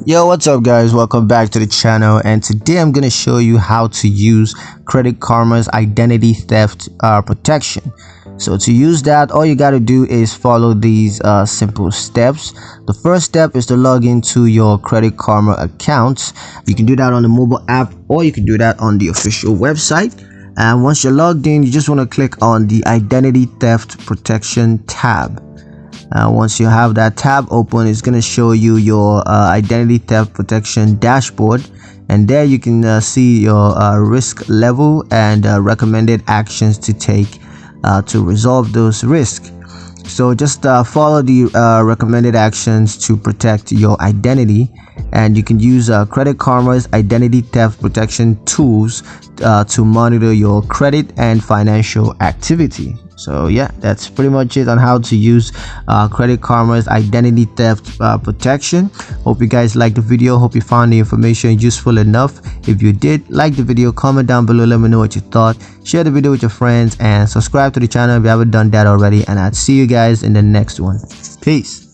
Yo, what's up guys, welcome back to the channel, and today I'm going to show you how to use Credit Karma's identity theft protection. So to use that, all you got to do is follow these simple steps. The first step is to log into your Credit Karma account. You can do that on the mobile app, or you can do that on the official website. And once you're logged in, you just want to click on the identity theft protection tab. Once you have that tab open, it's going to show you your identity theft protection dashboard, and there you can see your risk level and recommended actions to take to resolve those risks. So just follow the recommended actions to protect your identity, and you can use Credit Karma's identity theft protection tools to monitor your credit and financial activity. So yeah, that's pretty much it on how to use Credit Karma's identity theft protection. Hope you guys liked the video. Hope you found the information useful enough. If you did, like the video, comment down below, let me know what you thought. Share the video with your friends and subscribe to the channel if you haven't done that already, and I'll see you guys in the next one. Peace.